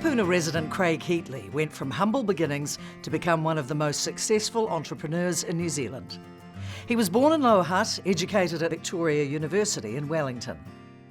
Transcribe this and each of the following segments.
Takapuna resident Craig Heatley went from humble beginnings to become one of the most successful entrepreneurs in New Zealand. He was born in Lower Hutt, educated at Victoria University in Wellington.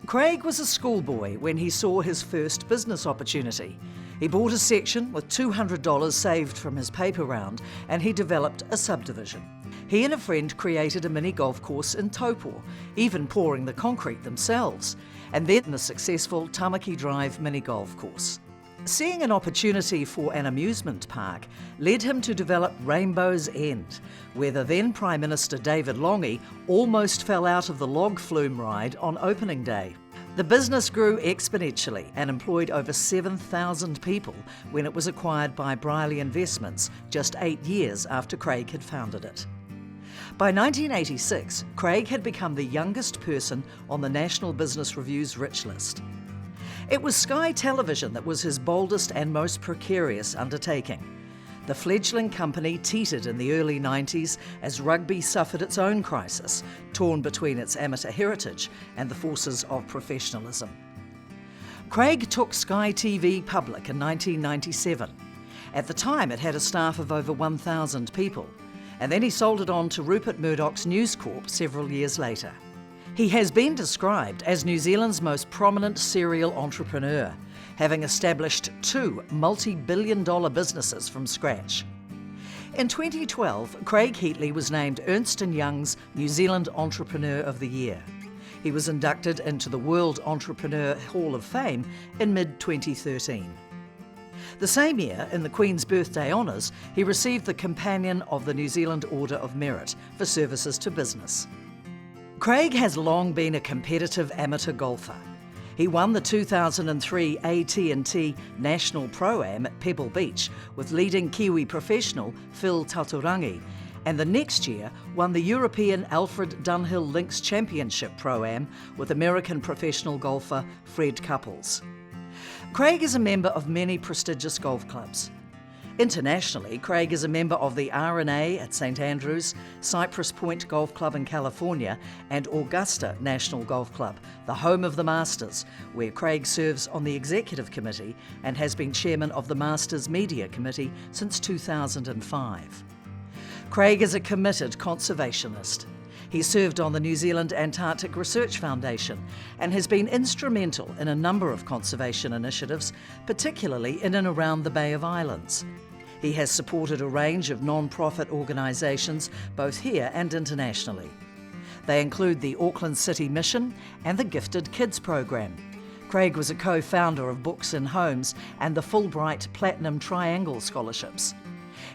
Craig was a schoolboy when he saw his first business opportunity. He bought a section with $200 saved from his paper round, and he developed a subdivision. He and a friend created a mini golf course in Taupo, even pouring the concrete themselves, and then the successful Tamaki Drive mini golf course. Seeing an opportunity for an amusement park led him to develop Rainbow's End, where the then Prime Minister David Lange almost fell out of the log flume ride on opening day. The business grew exponentially and employed over 7,000 people when it was acquired by Brierley Investments just 8 years after Craig had founded it. By 1986, Craig had become the youngest person on the National Business Review's rich list. It was Sky Television that was his boldest and most precarious undertaking. The fledgling company teetered in the early 90s as rugby suffered its own crisis, torn between its amateur heritage and the forces of professionalism. Craig took Sky TV public in 1997. At the time, it had a staff of over 1,000 people, and then he sold it on to Rupert Murdoch's News Corp several years later. He has been described as New Zealand's most prominent serial entrepreneur, having established 2 multi-billion-dollar businesses from scratch. In 2012, Craig Heatley was named Ernst & Young's New Zealand Entrepreneur of the Year. He was inducted into the World Entrepreneur Hall of Fame in mid-2013. The same year, in the Queen's Birthday Honours, he received the Companion of the New Zealand Order of Merit for services to business. Craig has long been a competitive amateur golfer. He won the 2003 AT&T National Pro-Am at Pebble Beach with leading Kiwi professional Phil Taturangi, and the next year won the European Alfred Dunhill Links Championship Pro-Am with American professional golfer Fred Couples. Craig is a member of many prestigious golf clubs. Internationally, Craig is a member of the R&A at St Andrews, Cypress Point Golf Club in California, and Augusta National Golf Club, the home of the Masters, where Craig serves on the executive committee and has been chairman of the Masters Media Committee since 2005. Craig is a committed conservationist. He served on the New Zealand Antarctic Research Foundation and has been instrumental in a number of conservation initiatives, particularly in and around the Bay of Islands. He has supported a range of non-profit organisations, both here and internationally. They include the Auckland City Mission and the Gifted Kids Program. Craig was a co-founder of Books in Homes and the Fulbright Platinum Triangle Scholarships.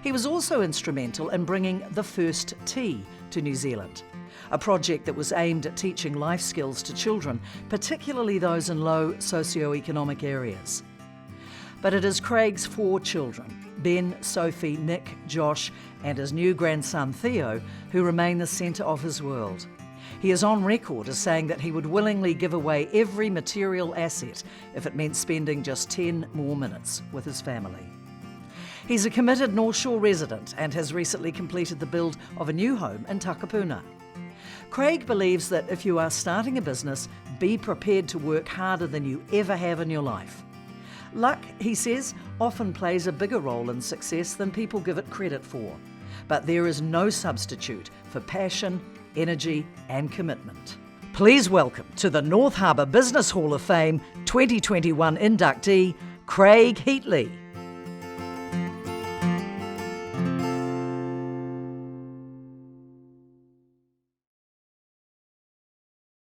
He was also instrumental in bringing the first tea to New Zealand, a project that was aimed at teaching life skills to children, particularly those in low socioeconomic areas. But it is Craig's 4 children, Ben, Sophie, Nick, Josh, and his new grandson Theo, who remain the centre of his world. He is on record as saying that he would willingly give away every material asset if it meant spending just 10 more minutes with his family. He's a committed North Shore resident and has recently completed the build of a new home in Takapuna. Craig believes that if you are starting a business, be prepared to work harder than you ever have in your life. Luck, he says, often plays a bigger role in success than people give it credit for. But there is no substitute for passion, energy and commitment. Please welcome to the North Harbour Business Hall of Fame 2021 inductee, Craig Heatley.